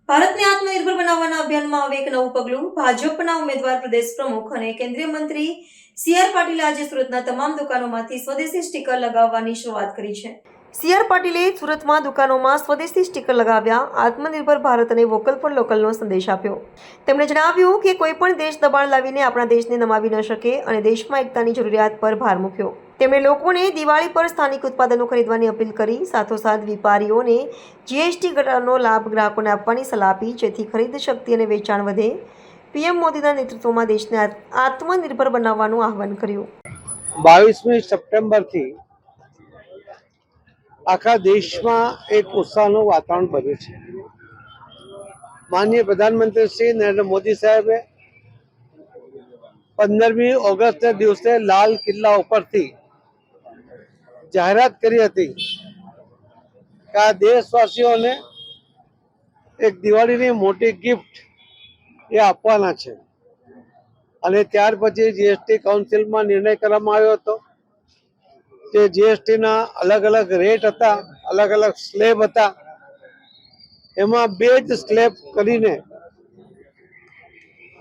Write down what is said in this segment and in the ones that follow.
ભારતને આત્મનિર્ભર બનાવવાના અભિયાનમાં હવે એક નવું પગલું. ભાજપના ઉમેદવાર પ્રદેશ પ્રમુખ અને કેન્દ્રીય મંત્રી સી.આર. પાટીલે આજે સુરતના તમામ દુકાનોમાંથી સ્વદેશી સ્ટીકર લગાવવાની શરૂઆત કરી છે. સી.આર. પાટીલે સુરતમાં દુકાનોમાં સ્વદેશી સ્ટીકર લગાવ્યા, આત્મનિર્ભર ભારત અને વોકલ ફોર લોકલનો સંદેશ આપ્યો. તેમણે જણાવ્યું કે કોઈ પણ દેશ દબાણ લાવીને આપણા દેશને નમાવી ન શકે અને દેશમાં એકતાની જરૂરિયાત પર ભાર મૂક્યો. તેમણે લોકોને દિવાળી પર સ્થાનિક ઉત્પાદનો ખરીદવાની અપીલ કરી. સાથોસાથ વેપારીઓને જીએસટી ઘટાડાનો લાભ ગ્રાહકોને આપવાની સલાહ આપી, જેથી ખરીદ શક્તિ અને વેચાણ વધે. પીએમ મોદીના નેતૃત્વમાં દેશને આત્મનિર્ભર બનાવવાનું આહ્વાન કર્યું. 22મી સપ્ટેમ્બરથી આખા દેશમાં એક ઉત્સાહનું વાતાવરણ બન્યું છે. માનનીય પ્રધાનમંત્રી શ્રી નરેન્દ્ર મોદી સાહેબે 15મી ઓગસ્ટના દિવસે લાલ કિલ્લા ઉપરથી જાહેરાત કરી હતી કે આ દેશવાસીઓને એક દિવાળીની મોટી ગિફ્ટ એ આપવાના છે. અને ત્યાર પછી જીએસટી કાઉન્સિલમાં નિર્ણય કરવામાં આવ્યો હતો કે જીએસટીના અલગ અલગ રેટ હતા, અલગ અલગ સ્લેબ હતા. એમાં 2 જ સ્લેબ કરીને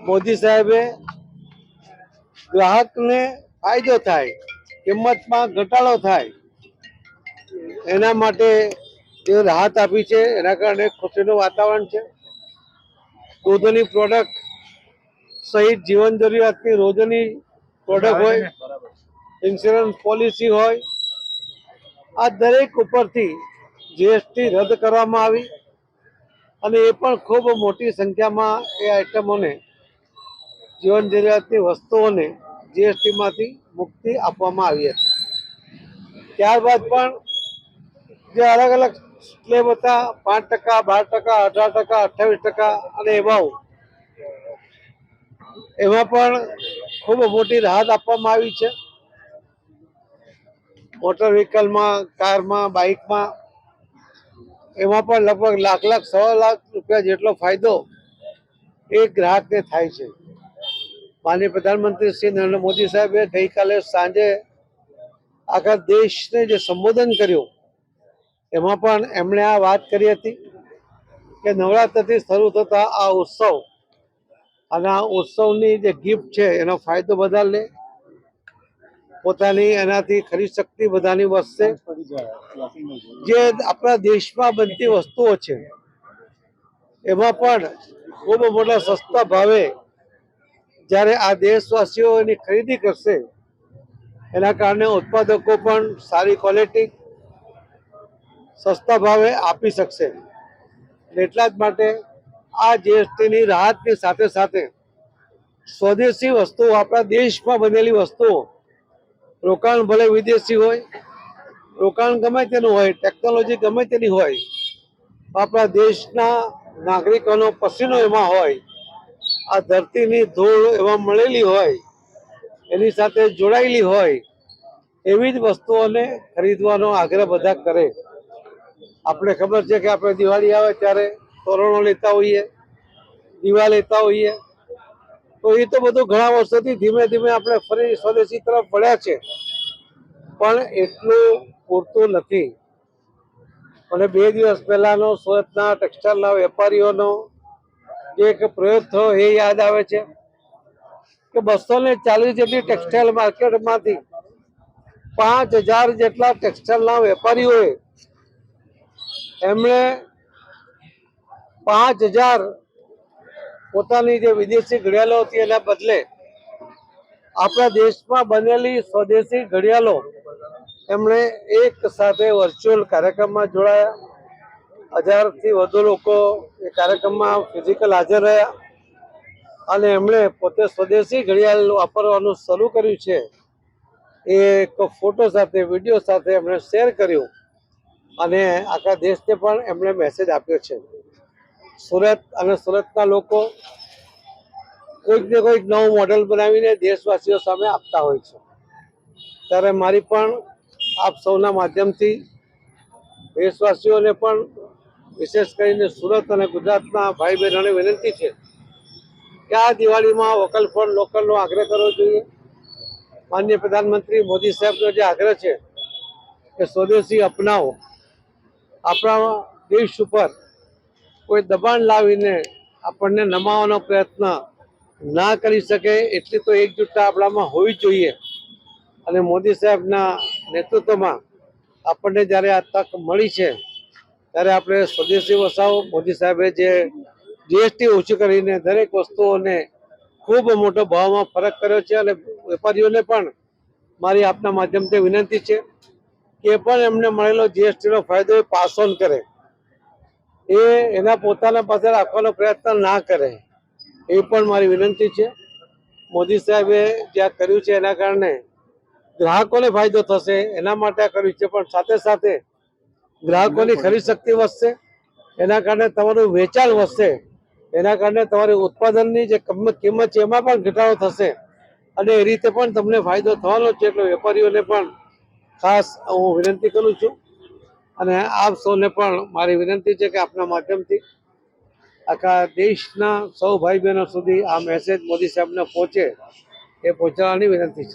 મોદી સાહેબે ગ્રાહકને ફાયદો થાય, કિંમતમાં ઘટાડો થાય, એના માટે જે રાહત આપી છે. એના કારણે ખુશીનું વાતાવરણ છે. દૂધની પ્રોડક્ટ સહિત જીવન જરૂરિયાતની રોજની પ્રોડક્ટ હોય, ઇન્સ્યોરન્સ પોલિસી હોય, આ દરેક ઉપરથી જીએસટી રદ કરવામાં આવી અને એ પણ ખૂબ મોટી સંખ્યામાં એ આઇટમોને, જીવન જરૂરિયાતની વસ્તુઓને જીએસટીમાંથી મુક્તિ આપવામાં આવી હતી. ત્યારબાદ પણ જે અલગ અલગ સ્લેબ હતા, 5%, 12%, 18%, 28% અને એમાં પણ ખૂબ મોટી રાહત આપવામાં આવી છે. મોટર વ્હીકલમાં, કારમાં, બાઇકમાં એમાં પણ લગભગ લાખ, સવા લાખ રૂપિયા જેટલો ફાયદો એક ગ્રાહકને થાય છે. માનનીય પ્રધાનમંત્રી શ્રી નરેન્દ્ર મોદી સાહેબે ગઈકાલે સાંજે આખા દેશને જે સંબોધન કર્યું એમાં પણ એમણે આ વાત કરી હતી કે નવરાત્રિથી શરૂ થતા આ ઉત્સવ અને આ ઉત્સવની જે ગિફ્ટ છે એનો ફાયદો બધા લે, પોતાની એનાથી ખરીદ શક્તિ બધાની વધશે. જે આપણા દેશમાં બનતી વસ્તુઓ છે એમાં પણ ખૂબ મોટા સસ્તા ભાવે જ્યારે આ દેશવાસીઓ એની ખરીદી કરશે, એના કારણે ઉત્પાદકો પણ સારી ક્વોલિટી સસ્તા ભાવે આપી શકશે. એટલા જ માટે આ જીએસટીની રાહતની સાથે સાથે સ્વદેશી વસ્તુઓ, આપણા દેશમાં બનેલી વસ્તુઓ, રોકાણ ભલે વિદેશી હોય, રોકાણ ગમે તેનું હોય, ટેકનોલોજી ગમે તેની હોય, આપણા દેશના નાગરિકોનો પસીનો એમાં હોય, આ ધરતીની ધૂળ એમાં મળેલી હોય, એની સાથે જોડાયેલી હોય, એવી જ વસ્તુઓને ખરીદવાનો આગ્રહ બધા કરે. આપણે ખબર છે કે આપણે દિવાળી આવે ત્યારે તોરણો લેતા હોઈએ, દીવા લેતા હોઈએ, તો એ તો બધું ઘણા વર્ષોથી ધીમે ધીમે આપણે ફરી સ્વદેશી તરફ વળ્યા છે, પણ એટલું પૂરતું નથી. અને 2 દિવસ પહેલાનો સુરતના ટેક્સટાઇલના વેપારીઓનો જે એક પ્રયોગ થયો એ યાદ આવે છે કે 240 જેટલી ટેક્સટાઇલ માર્કેટમાંથી 5000 જેટલા ટેક્સટાઇલના વેપારીઓએ એમણે 5000 પોતાની જે વિદેશી ઘડિયાળો હતી એના બદલે આપણા દેશમાં બનેલી સ્વદેશી ઘડિયાળો એમણે એક સાથે વર્ચ્યુઅલ કાર્યક્રમમાં જોડાયા. 1000થી વધુ લોકો એ કાર્યક્રમમાં ફિઝિકલ હાજર રહ્યા અને એમણે પોતે સ્વદેશી ઘડિયાળ વાપરવાનું શરૂ કર્યું છે. એ એક ફોટો સાથે, વિડીયો સાથે એમણે શેર કર્યું અને આખા દેશને પણ એમણે મેસેજ આપ્યો છે. સુરત અને સુરતના લોકો કોઈક ને કોઈક નવું મોડેલ બનાવીને દેશવાસીઓ સામે આપતા હોય છે. ત્યારે મારી પણ આપ સૌના માધ્યમથી દેશવાસીઓને પણ, વિશેષ કરીને સુરત અને ગુજરાતના ભાઈ બહેનોને વિનંતી છે કે આ દિવાળીમાં વોકલ ફોર લોકલનો આગ્રહ કરવો જોઈએ. માનનીય પ્રધાનમંત્રી મોદી સાહેબનો જે આગ્રહ છે કે સ્વદેશી અપનાવો, આપણા દેશ ઉપર કોઈ દબાણ લાવીને આપણને નમાવવાનો પ્રયત્ન ના કરી શકે એટલી તો એકજૂટતા આપણામાં હોવી જોઈએ. અને મોદી સાહેબના નેતૃત્વમાં આપણને જ્યારે આ તક મળી છે ત્યારે આપણે સ્વદેશી વસાવો. મોદી સાહેબે જે જીએસટી ઓછું કરીને દરેક વસ્તુઓને ખૂબ મોટો ભાવમાં ફરક કર્યો છે. અને વેપારીઓને પણ મારી આપના માધ્યમથી વિનંતી છે કે પણ એમને મળેલો જીએસટીનો ફાયદો એ પાસ ઓન કરે, એ એના પોતાના પાસે રાખવાનો પ્રયત્ન ના કરે, એ પણ મારી વિનંતી છે. મોદી સાહેબે જે આ કર્યું છે એના કારણે ગ્રાહકોને ફાયદો થશે, એના માટે આ કર્યું છે. પણ સાથે સાથે ગ્રાહકોની ખરીદ શક્તિ વધશે, એના કારણે તમારું વેચાણ વધશે, એના કારણે તમારી ઉત્પાદનની જે કિંમત છે એમાં પણ ઘટાડો થશે અને એ રીતે પણ તમને ફાયદો થવાનો છે. એટલે વેપારીઓને પણ ખાસ હું વિનંતી કરું છું અને આપ સૌને પણ મારી વિનંતી છે કે આપના માધ્યમથી આખા દેશના સૌ ભાઈ બહેનો સુધી આ મેસેજ મોદી સાહેબને પહોંચે એ પહોંચાડવાની વિનંતી છે.